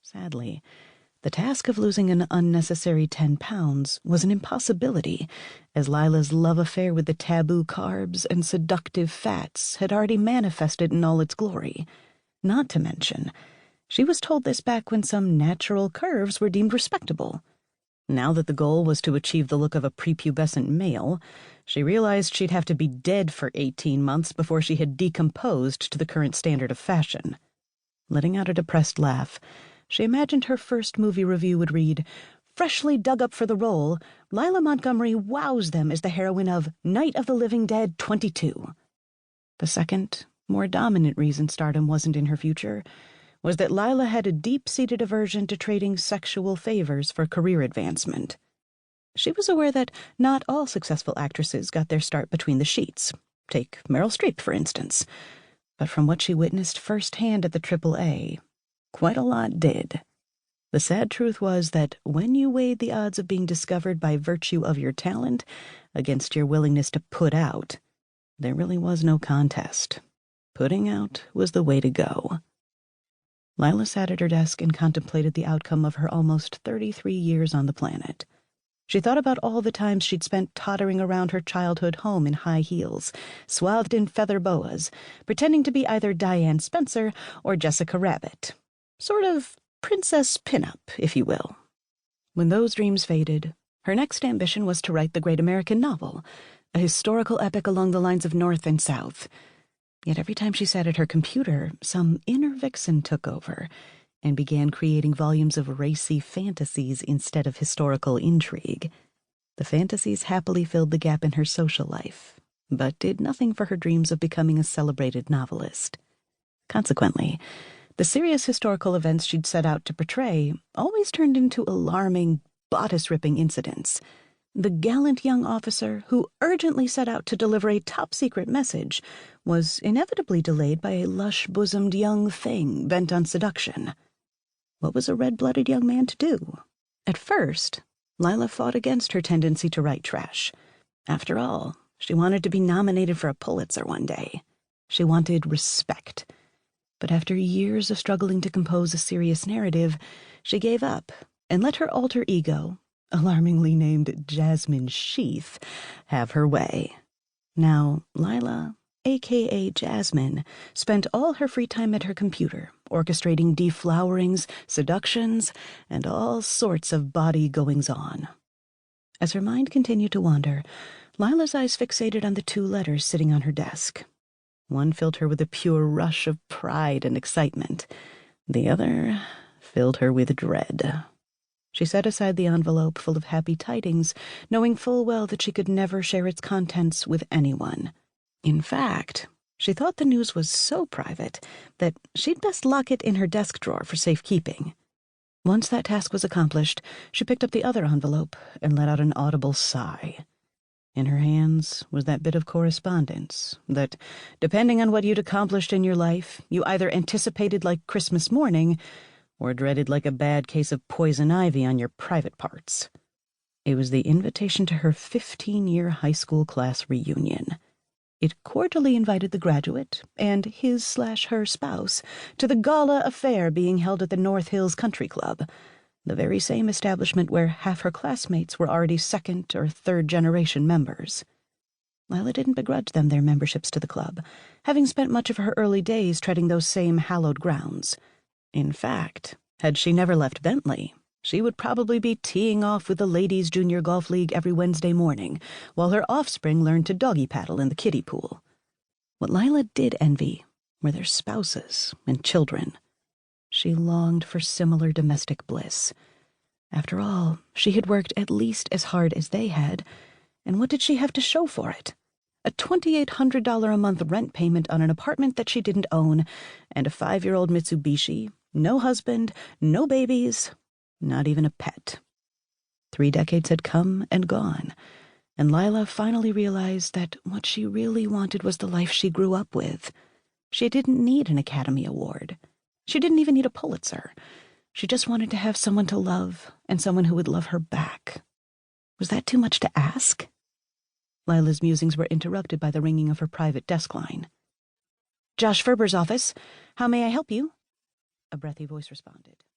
Sadly, the task of losing an unnecessary 10 pounds was an impossibility, as Lila's love affair with the taboo carbs and seductive fats had already manifested in all its glory. Not to mention, she was told this back when some natural curves were deemed respectable. Now that the goal was to achieve the look of a prepubescent male, she realized she'd have to be dead for 18 months before she had decomposed to the current standard of fashion. Letting out a depressed laugh, she imagined her first movie review would read, "Freshly dug up for the role, Lila Montgomery wows them as the heroine of Night of the Living Dead 22. The second, more dominant reason stardom wasn't in her future was that Lila had a deep-seated aversion to trading sexual favors for career advancement. She was aware that not all successful actresses got their start between the sheets. Take Meryl Streep, for instance. But from what she witnessed firsthand at the AAA, quite a lot did. The sad truth was that when you weighed the odds of being discovered by virtue of your talent against your willingness to put out, there really was no contest. Putting out was the way to go. Lila sat at her desk and contemplated the outcome of her almost 33 years on the planet. She thought about all the times she'd spent tottering around her childhood home in high heels, swathed in feather boas, pretending to be either Diane Spencer or Jessica Rabbit. Sort of princess pinup, if you will. When those dreams faded, her next ambition was to write the great American novel, a historical epic along the lines of North and South. Yet every time she sat at her computer, some inner vixen took over and began creating volumes of racy fantasies instead of historical intrigue. The fantasies happily filled the gap in her social life, but did nothing for her dreams of becoming a celebrated novelist. Consequently, the serious historical events she'd set out to portray always turned into alarming, bodice-ripping incidents. The gallant young officer who urgently set out to deliver a top-secret message was inevitably delayed by a lush-bosomed young thing bent on seduction. What was a red-blooded young man to do? At first, Lila fought against her tendency to write trash. After all, she wanted to be nominated for a Pulitzer one day. She wanted respect. But after years of struggling to compose a serious narrative, she gave up and let her alter ego, alarmingly named Jasmine Sheath, have her way. Now, Lila, a.k.a. Jasmine, spent all her free time at her computer, orchestrating deflowerings, seductions, and all sorts of body goings-on. As her mind continued to wander, Lila's eyes fixated on the 2 letters sitting on her desk. One filled her with a pure rush of pride and excitement. The other filled her with dread. She set aside the envelope full of happy tidings, knowing full well that she could never share its contents with anyone. In fact, she thought the news was so private that she'd best lock it in her desk drawer for safekeeping. Once that task was accomplished, she picked up the other envelope and let out an audible sigh. In her hands was that bit of correspondence that, depending on what you'd accomplished in your life, you either anticipated like Christmas morning or dreaded like a bad case of poison ivy on your private parts. It was the invitation to her 15-year high school class reunion. It cordially invited the graduate and his/her spouse to the gala affair being held at the North Hills Country Club, the very same establishment where half her classmates were already 2nd or 3rd generation members. Lila didn't begrudge them their memberships to the club, having spent much of her early days treading those same hallowed grounds. In fact, had she never left Bentley, she would probably be teeing off with the Ladies' Junior Golf League every Wednesday morning, while her offspring learned to doggy paddle in the kiddie pool. What Lila did envy were their spouses and children. She longed for similar domestic bliss. After all, she had worked at least as hard as they had, and what did she have to show for it? A $2,800 a month rent payment on an apartment that she didn't own, and a 5-year-old Mitsubishi, no husband, no babies, not even a pet. 3 decades had come and gone, and Lila finally realized that what she really wanted was the life she grew up with. She didn't need an Academy Award. She didn't even need a Pulitzer. She just wanted to have someone to love and someone who would love her back. Was that too much to ask? Lila's musings were interrupted by the ringing of her private desk line. "Josh Ferber's office. How may I help you?" A breathy voice responded.